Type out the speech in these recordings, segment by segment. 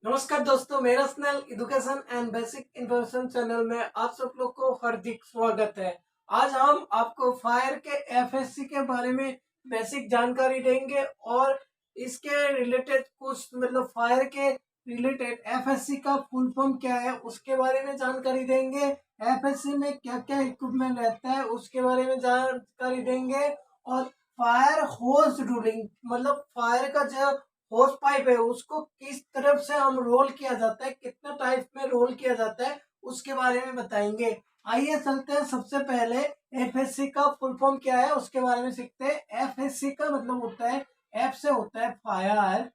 नमस्कार दोस्तों, मेरा snail education and basic information channel में आप सब लोग को हार्दिक स्वागत है। आज हम आपको फायर के एफएससी के बारे में बेसिक जानकारी देंगे और इसके रिलेटेड कुछ फायर के रिलेटेड एफएससी का फुल फॉर्म क्या है उसके बारे में जानकारी देंगे। एफएससी में क्या क्या इक्विपमेंट रहता है उसके बारे में जानकारी देंगे। और फायर होज रूलिंग फायर का जो होस पाइप है उसको किस तरफ से हम रोल किया जाता है, कितना टाइप में रोल किया जाता है उसके बारे में बताएंगे। आइए चलते हैं। सबसे पहले एफएससी का फुल फॉर्म क्या है उसके बारे में सीखते हैं। एफएससी का मतलब होता है, एफ से होता है फायर,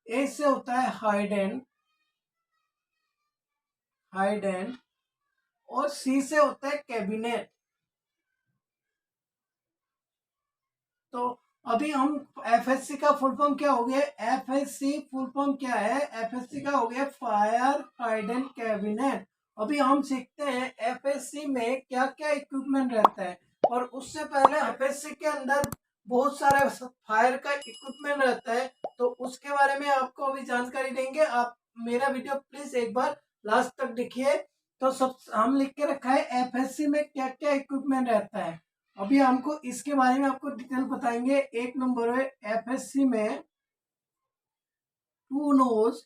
ए से होता है हाइडेंट और सी से होता है कैबिनेट। तो अभी हम एफएससी का फुल फॉर्म क्या हो गया, एफएससी फुल फॉर्म क्या है, एफएससी का हो गया फायर हाइडेंट कैबिनेट। अभी हम सीखते हैं एफएससी में क्या क्या इक्विपमेंट रहता है। और उससे पहले एफएससी के अंदर बहुत सारे फायर का इक्विपमेंट रहता है, तो उसके बारे में आपको अभी जानकारी देंगे। आप मेरा वीडियो प्लीज एक बार लास्ट तक देखिए। तो सब हम लिख के रखा है एफएससी में क्या क्या इक्विपमेंट रहता है। अभी हमको इसके बारे में आपको डिटेल बताएंगे। एक नंबर है एफएससी में two nose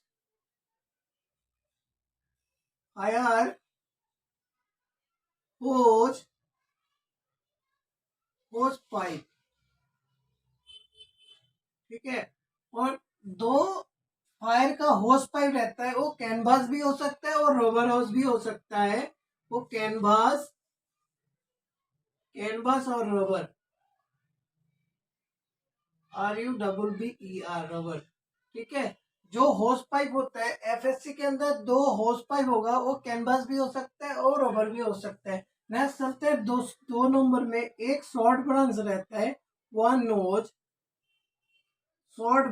fire hose hose pipe, ठीक है। और दो फायर का होज पाइप रहता है, वो कैनवास भी हो सकता है और रबर हाउस भी हो सकता है। वो कैनवास कैनवास और रबर, RUBBER रबर, ठीक है। जो होस पाइप होता है एफएससी के अंदर, दो होस पाइप होगा, वो कैनवास भी हो सकता है और रबर भी हो सकता है। नेक्स्ट चलते हैं दो नंबर में एक शॉर्ट ब्रांच रहता है, वन नोज शॉर्ट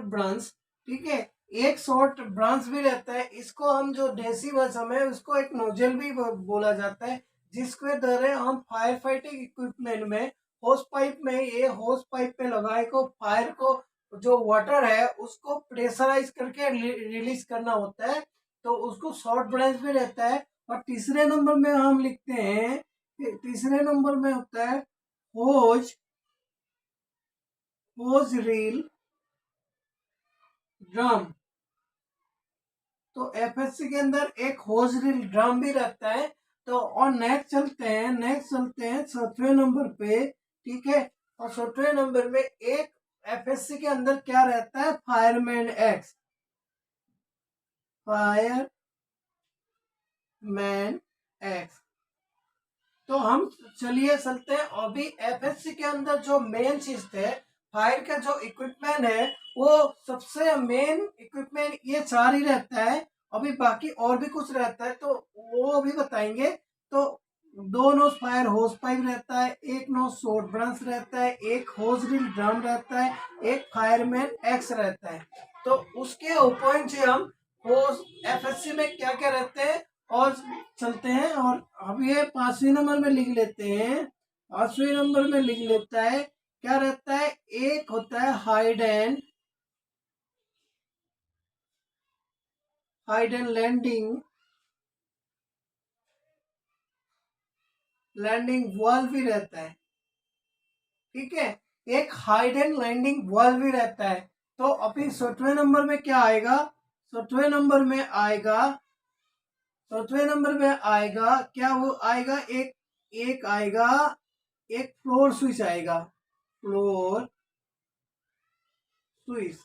ब्रांच, ठीक है। एक शॉर्ट ब्रांच भी रहता है, इसको हम जो देसी भाषा में उसको एक नोजल भी बोला जाता है, जिसके द्वारा हम फायर फाइटिंग इक्विपमेंट में होस पाइप में ये होस पाइप पे लगाए को फायर को जो वाटर है उसको प्रेशराइज करके रिलीज करना होता है। तो उसको शॉर्ट ब्रांच भी रहता है। और तीसरे नंबर में हम लिखते हैं, तीसरे नंबर में होता है होज होज रील ड्रम। तो एफएससी के अंदर एक होज रील ड्रम भी रहता है। तो और नेक्स्ट चलते हैं सॉफ्टवेयर नंबर पे, ठीक है। और सॉफ्टवेयर नंबर में एक एफएससी के अंदर क्या रहता है, फायरमैन एक्स। तो हम चलिए चलते हैं। अभी एफएससी के अंदर जो मेन चीज है, फायर का जो इक्विपमेंट है, वो सबसे मेन इक्विपमेंट ये चार ही रहता है। अभी बाकी और भी कुछ रहता है तो वो अभी बताएंगे। तो दो नोज फायर होस पाइप रहता है, एक नोज शॉर्ट ब्रांच रहता है, एक होज रील ड्रम रहता है, एक फायरमैन एक्स रहता है। तो उसके पॉइंट से हम होस एफएससी में क्या क्या रहते हैं और चलते हैं। और अब ये पांचवी नंबर में लिख लेते हैं। पांचवी नंबर में लिख लेता है क्या रहता है, एक होता है हाइड एंड लैंडिंग वॉल भी रहता है, ठीक है। एक हाइड एंड लैंडिंग वॉल भी रहता है। तो अभी सॉफ्टवेयर नंबर में क्या आएगा, सॉफ्टवेयर नंबर में आएगा, सॉफ्टवेयर नंबर में आएगा क्या, वो आएगा एक एक आएगा, एक फ्लोर स्विच आएगा, फ्लोर स्विच,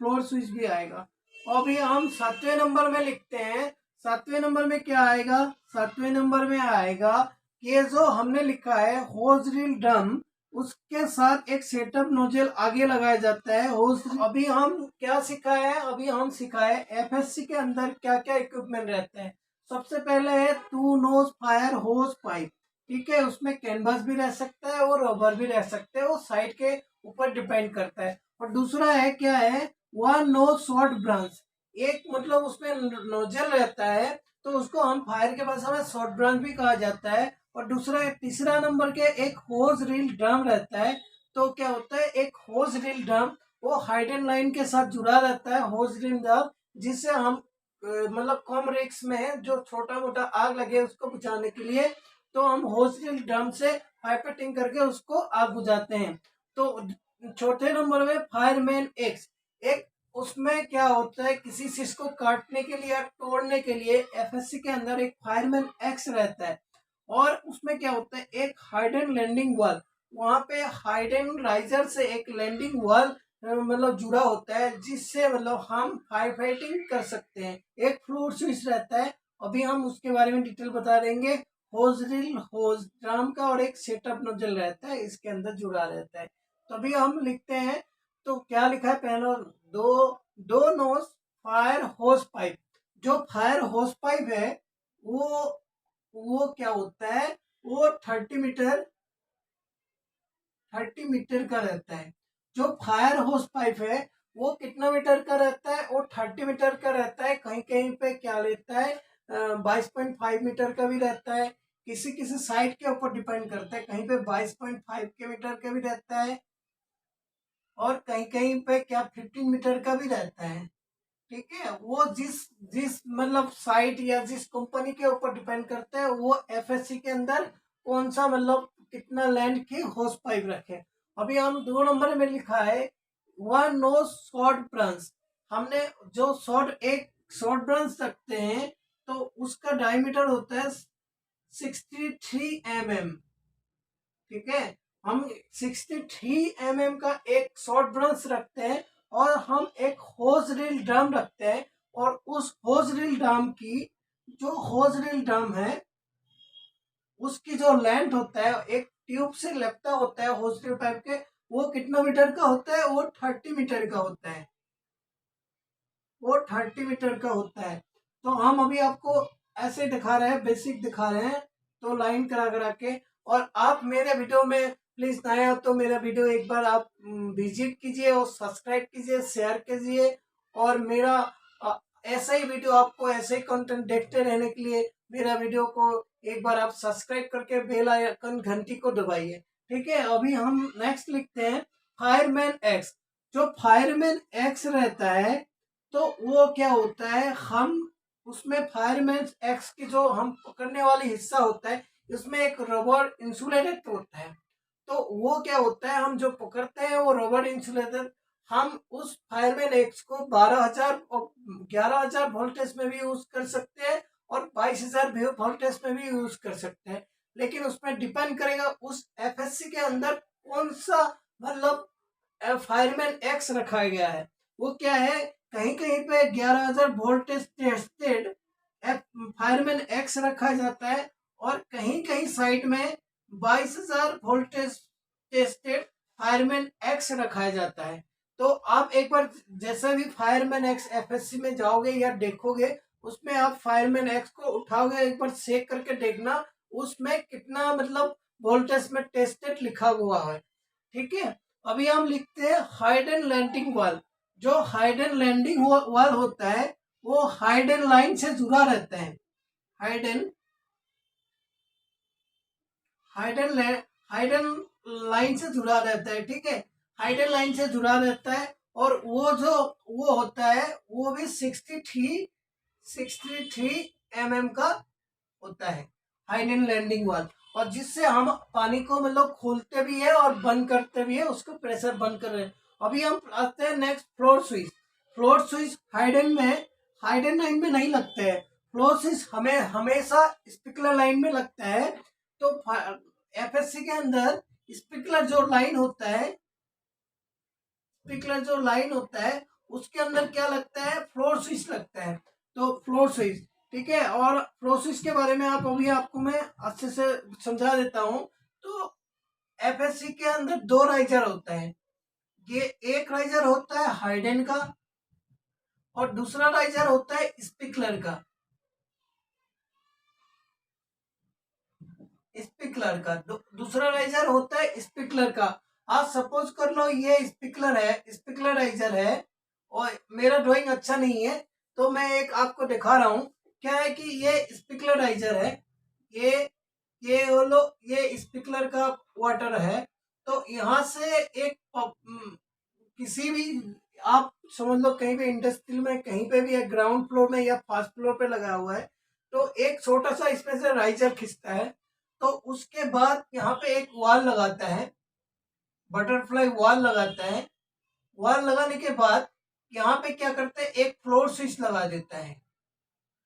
फ्लोर स्विच भी आएगा। अभी हम सातवें नंबर में लिखते हैं। सातवें नंबर में क्या आएगा, सातवें नंबर में आएगा ये जो हमने लिखा है होज रील ड्रम, उसके साथ एक सेटअप नोजल आगे लगाया जाता है होज। अभी हम क्या सिखा है, अभी हम सिखा है एफएससी के अंदर क्या क्या इक्विपमेंट रहते हैं। सबसे पहले है two nose fire hose pipe, ठीक है। उसमें कैनवास भी रह सकता है और रबर भी रह सकते हैं, वो साइड के ऊपर डिपेंड करता है। और दूसरा है क्या है, वन नो शॉर्ट ब्रांच, एक उसमें नोजल रहता है तो उसको हम फायर के भाषा में शॉर्ट ब्रांच भी कहा जाता है। और तीसरा नंबर के एक होज रील ड्रम रहता है। तो क्या होता है, एक होज रील ड्रम वो हाइडेन लाइन के साथ जुड़ा रहता है, होज रील ड्रम, जिससे हम मतलब कम रिक्स में जो छोटा मोटा आग लगे उसको बुझाने के लिए तो हम होज रील ड्रम से पाइपेटिंग करके उसको आग बुझाते हैं। तो चौथे नंबर में फायरमैन एक्स, एक उसमें क्या होता है, किसी चीज को काटने के लिए या तोड़ने के लिए एफएससी के अंदर एक फायरमैन एक्स रहता है। और उसमें क्या होता है, एक हाइडन लैंडिंग वॉल, वहां पे हाइडन राइजर से एक लैंडिंग वॉल मतलब जुड़ा होता है, जिससे मतलब हम फायर फाइटिंग कर सकते हैं। एक फ्लोर स्विच रहता है, अभी हम उसके बारे में डिटेल बता देंगे। होज रील, होज ड्रम का, और एक सेटअप नोजल रहता है इसके अंदर जुड़ा रहता है। तो अभी हम लिखते हैं, तो क्या लिखा है पहले, दो दो नोज फायर होस पाइप। जो फायर होस पाइप है वो क्या होता है, वो 30 मीटर का रहता है। जो फायर होस पाइप है वो कितना मीटर का रहता है, वो 30 मीटर का रहता है। कहीं कहीं पे क्या लेता है, 22.5 मीटर का भी रहता है। किसी किसी साइट के ऊपर डिपेंड करता है, कहीं पे 22.5 के मीटर का भी रहता है, और कहीं कहीं पे क्या 15 मीटर का भी रहता है। ठीक है, वो जिस जिस मतलब साइट या जिस कंपनी के ऊपर डिपेंड करता है, वो एफएससी के अंदर कौन सा मतलब कितना लैंड की होस पाइप रखे। अभी हम 2 नंबर में लिखा है वन नो शॉर्ट ब्रांच। हमने जो शॉर्ट ब्रांच रखते हैं तो उसका डायमीटर होता है 63 mm। ठीक है, हम 63 mm का एक शॉर्ट ब्रांच रखते हैं, और हम एक होज रील ड्रम रखते हैं। और उस होज रील ड्रम की, जो होज रील ड्रम है उसकी जो लेंथ होता है, एक ट्यूब से लगता होता है होज रील पाइप के, वो कितना मीटर का होता है, वो 30 मीटर का होता है। वो 30 मीटर का होता है। तो हम अभी आपको ऐसे दिखा रहे हैं, बेसिक दिखा रहे हैं, तो लाइन करा करा के। और आप मेरे वीडियो में प्लीज नए हो तो मेरा वीडियो एक बार आप विजिट कीजिए और सब्सक्राइब कीजिए, शेयर कीजिए। और मेरा ऐसा ही वीडियो, आपको ऐसे ही कंटेंट देखते रहने के लिए मेरा वीडियो को एक बार आप सब्सक्राइब करके बेल आइकन घंटी को दबाइए। ठीक है, अभी हम नेक्स्ट लिखते हैं फायरमैन एक्स। जो फायरमैन एक्स रहता है तो वो क्या होता है, हम उसमें फायरमैन एक्स की जो हम पकड़ने वाली हिस्सा होता है, उसमें एक रबर इंसुलेटेड होता है। तो वो क्या होता है, हम जो पकड़ते हैं वो रबर इंसुलेटेड, हम उस फायरमैन एक्स को 12,000 और 11,000 वोल्टेज में भी यूज कर सकते हैं, और 22,000 वोल्टेज में भी यूज कर सकते हैं। लेकिन उसमें डिपेंड करेगा उस एफएससी के अंदर कौन सा मतलब फायरमैन एक्स रखा गया है। वो क्या है, कहीं कहीं पे 11,000 वोल्टेज टेस्टेड फायरमैन एक्स रखा जाता है, और कहीं कहीं साइड में 22,000 वोल्टेज टेस्टेड फायरमैन एक्स रखा जाता है। तो आप एक बार जैसे भी फायरमैन एक्स एफएससी में जाओगे या देखोगे, उसमें आप फायरमैन एक्स को उठाओगे, एक बार चेक करके देखना उसमें कितना मतलब वोल्टेज में टेस्टेड लिखा हुआ है। ठीक है, अभी हम लिखते हैं हाइडन लैंडिंग वॉल। जो हाइडन लैंडिंग वॉल होता है वो हाइडन लाइन से जुड़ा रहता है। हाइडन हाइडन हाइडन लाइन से जुड़ा रहता है। ठीक है, हाइडन लाइन से जुड़ा रहता है, और वो होता है वो भी 63 mm का होता है, हाइडन लैंडिंग वॉल। और जिससे हम पानी को मतलब खोलते भी है और बंद करते भी है, उसको प्रेशर बंद कर रहे हैं। अभी हम आते हैं next, floor switch. Floor switch hidden line में नहीं लगते हैं। फ्लोर स्विच हमें हमेशा स्पिकुलर लाइन में लगता है। तो एफएससी के अंदर स्पिकुलर जो लाइन होता है, स्पिकुलर जो लाइन होता है उसके अंदर क्या लगता है, फ्लोर स्विच लगता है। तो फ्लोर स्विच, ठीक है, और फ्लोर स्विच के बारे में आप अभी आपको मैं अच्छे से समझा देता हूँ। तो एफएससी के अंदर 2 राइजर होता है। ये एक राइजर होता है हाइडन का, और दूसरा राइजर होता है स्पिकुलर का। दूसरा राइजर होता है स्पिकुलर का। आप सपोज कर लो ये स्पिकुलर है, स्पिकुलर राइजर है, और मेरा ड्राइंग अच्छा नहीं है तो मैं एक आपको दिखा रहा हूँ। क्या है कि ये स्पिकलराइजर है, ये ये बोलो ये स्पिकलर का वाटर है। तो यहाँ से एक किसी भी आप समझ लो कहीं पे इंडस्ट्रियल में कहीं पे भी है, ग्राउंड फ्लोर में या फर्स्ट फ्लोर पे लगा हुआ है, तो एक छोटा सा इसमें से राइजर खींचता है। तो उसके बाद यहाँ पे एक वॉल लगाता है, बटरफ्लाई वॉल लगाता है। वॉल लगाने के बाद यहाँ पे क्या करते हैं, एक फ्लोर स्विच लगा देता है,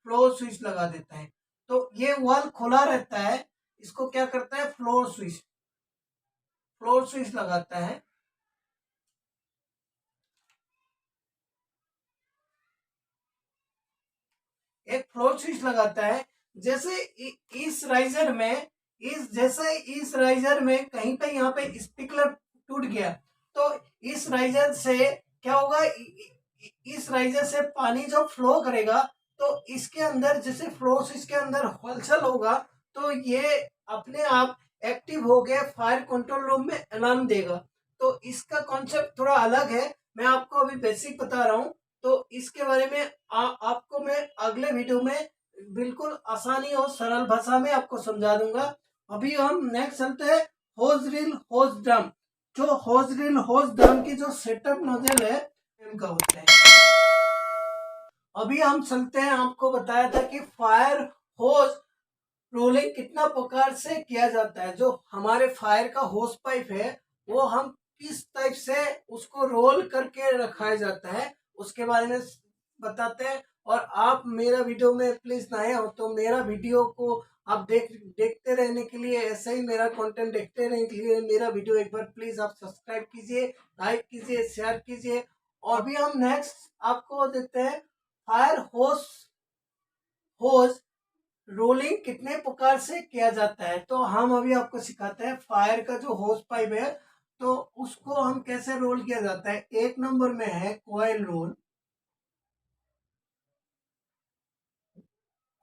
फ्लोर स्विच लगा देता है। तो ये वॉल खुला रहता है, इसको क्या करता है, फ्लोर स्विच लगाता है। एक फ्लोर स्विच लगाता है। जैसे इस राइजर में इस राइजर में कहीं पे यहाँ पे स्पिकलर टूट गया, तो इस राइजर से क्या होगा, इस राइजर से पानी जो फ्लो करेगा, तो इसके अंदर जैसे फ्लो स्विच के अंदर हलचल होगा, तो ये अपने आप एक्टिव हो गया, फायर कंट्रोल रूम में अलार्म देगा। तो इसका कॉन्सेप्ट थोड़ा अलग है, मैं आपको अभी बेसिक बता रहा हूँ। तो इसके बारे में आपको मैं अगले वीडियो में बिल्कुल आसानी और सरल भाषा में आपको समझा दूंगा। अभी हम नेक्स्ट चलते हैं, होज रील होज ड्रम। जो होज रील होज ड्रम की जो सेटअप नोजल है का होता है। अभी हम चलते हैं, आपको बताया था कि फायर होज रोलिंग कितना प्रकार से किया जाता है। जो हमारे फायर का होस पाइप है वो हम किस टाइप से उसको रोल करके रखाया जाता है उसके बारे में बताते हैं। और आप मेरा वीडियो में प्लीज नए हो तो मेरा वीडियो को आप देखते रहने के लिए, ऐसे ही मेरा कंटेंट देखते रहने के लिए मेरा वीडियो एक बार प्लीज आप सब्सक्राइब कीजिए, लाइक कीजिए, शेयर कीजिए। और अभी हम नेक्स्ट आपको देखते हैं, फायर होस होज रोलिंग कितने प्रकार से किया जाता है। तो हम अभी आपको सिखाते हैं फायर का जो होस पाइप है, तो उसको हम कैसे रोल किया जाता है। एक नंबर में है coil roll.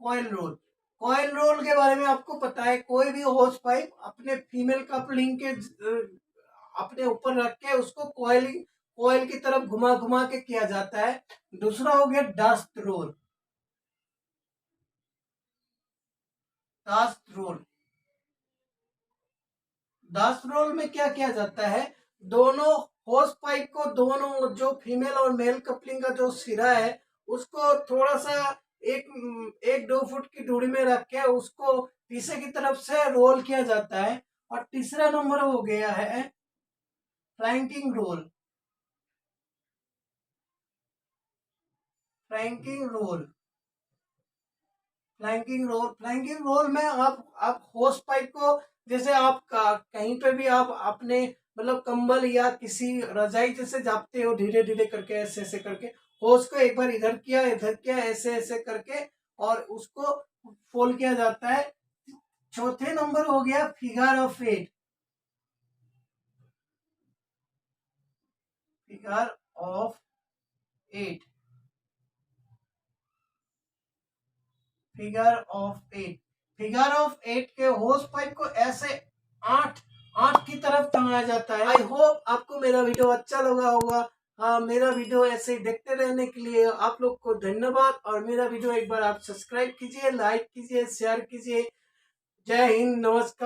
Coil roll, coil roll के बारे में आपको पता है, कोई भी होस पाइप अपने फीमेल कपलिंग के अपने ऊपर रख के उसको कॉइलिंग कॉइल की तरफ घुमा घुमा के किया जाता है। दूसरा हो गया dust roll. Dust roll, dust roll में क्या किया जाता है, दोनों होस पाइप को, दोनों जो फीमेल और मेल कपलिंग का जो सिरा है उसको थोड़ा सा एक एक 2 फुट की दूरी में रख के उसको पीछे की तरफ से रोल किया जाता है। और तीसरा नंबर हो गया है flanking roll. Flanking roll, flanking roll में आप होस पाइप को, जैसे आप कहीं पे भी आप अपने मतलब कंबल या किसी रजाई जैसे जापते हो, धीरे धीरे करके ऐसे ऐसे करके होस को एक बार इधर किया ऐसे ऐसे करके, और उसको फोल्ड किया जाता है। चौथे नंबर हो गया figure of 8। Figure of 8, figure of 8, figure of 8 के होस पाइप को ऐसे आठ आठ की तरफ टंगाया जाता है। आई होप आपको मेरा वीडियो अच्छा लगा होगा। मेरा वीडियो ऐसे ही देखते रहने के लिए आप लोग को धन्यवाद। और मेरा वीडियो एक बार आप सब्सक्राइब कीजिए, लाइक कीजिए, शेयर कीजिए। जय हिंद, नमस्कार।